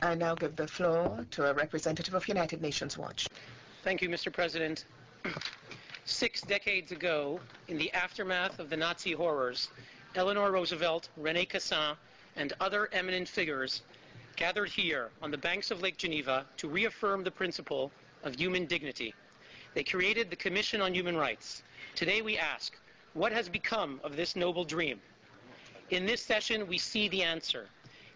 I now give the floor to a representative of United Nations Watch. Thank you, Mr. President. 6 decades ago, in the aftermath of the Nazi horrors, Eleanor Roosevelt, René Cassin, and other eminent figures gathered here on the banks of Lake Geneva to reaffirm the principle of human dignity. They created the Commission on Human Rights. Today we ask, what has become of this noble dream? In this session, we see the answer.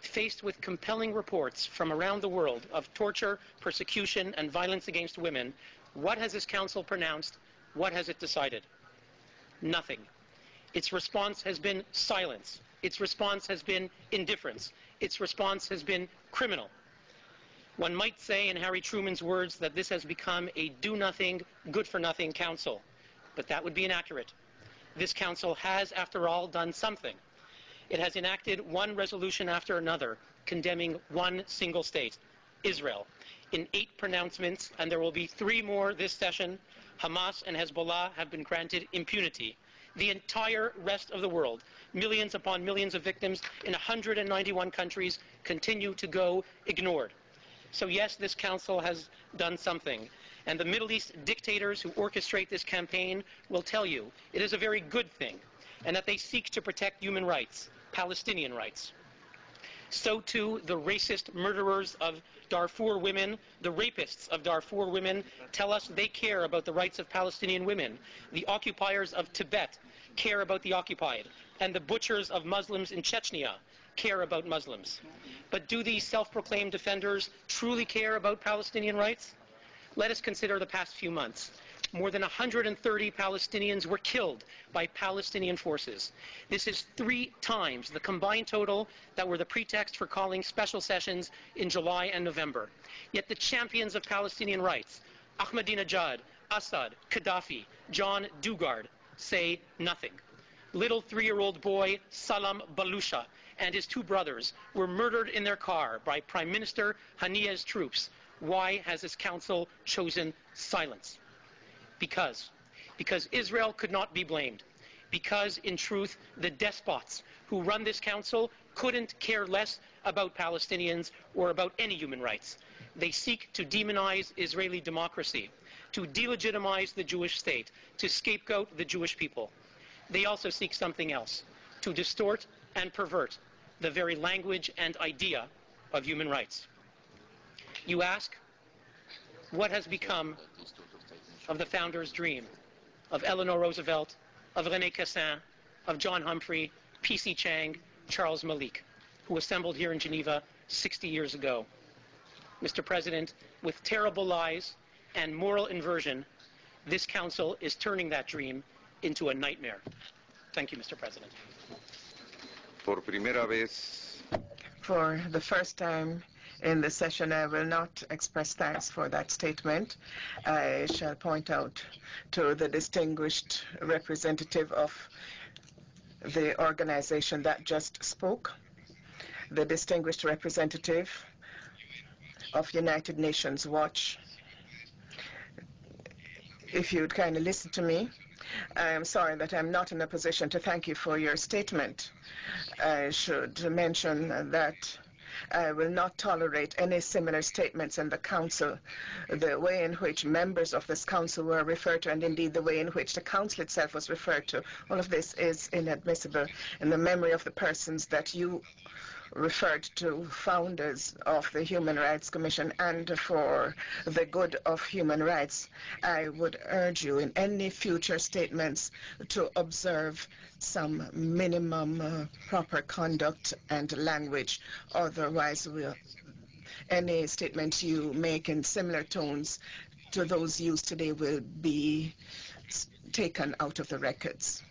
Faced with compelling reports from around the world of torture, persecution, and violence against women, what has this Council pronounced? What has it decided? Nothing. Its response has been silence. Its response has been indifference. Its response has been criminal. One might say, in Harry Truman's words, that this has become a do-nothing, good-for-nothing Council. But that would be inaccurate. This Council has, after all, done something. It has enacted one resolution after another, condemning one single state, Israel. In 8 pronouncements, and there will be 3 more this session, Hamas and Hezbollah have been granted impunity. The entire rest of the world, millions upon millions of victims in 191 countries, continue to go ignored. So yes, this Council has done something. And the Middle East dictators who orchestrate this campaign will tell you it is a very good thing, and that they seek to protect human rights, Palestinian rights. So too, the racist murderers of Darfur women, the rapists of Darfur women, tell us they care about the rights of Palestinian women. The occupiers of Tibet care about the occupied, and the butchers of Muslims in Chechnya care about Muslims. But do these self-proclaimed defenders truly care about Palestinian rights? Let us consider the past few months. More than 130 Palestinians were killed by Palestinian forces. This is 3 times the combined total that were the pretext for calling special sessions in July and November. Yet the champions of Palestinian rights, Ahmadinejad, Assad, Gaddafi, John Dugard, say nothing. Little 3-year-old boy Salam Balusha and his 2 brothers were murdered in their car by Prime Minister Haniyeh's troops. Why has this Council chosen silence? Because Israel could not be blamed. Because, in truth, the despots who run this Council couldn't care less about Palestinians or about any human rights. They seek to demonize Israeli democracy, to delegitimize the Jewish state, to scapegoat the Jewish people. They also seek something else, to distort and pervert the very language and idea of human rights. You ask, what has become of the founder's dream, of Eleanor Roosevelt, of René Cassin, of John Humphrey, P.C. Chang, Charles Malik, who assembled here in Geneva 60 years ago? Mr. President, with terrible lies and moral inversion, this Council is turning that dream into a nightmare. Thank you, Mr. President. Por primera vez. For the first time in the session, I will not express thanks for that statement. I shall point out to the distinguished representative of the organization that just spoke, the distinguished representative of United Nations Watch. If you'd kindly listen to me. I am sorry that I'm not in a position to thank you for your statement. I should mention that I will not tolerate any similar statements in the Council. The way in which members of this Council were referred to, and indeed the way in which the Council itself was referred to, all of this is inadmissible. In the memory of the persons that you referred to, founders of the Human Rights Commission, and for the good of human rights, I would urge you in any future statements to observe some minimum proper conduct and language. Otherwise, any statement you make in similar tones to those used today will be taken out of the records.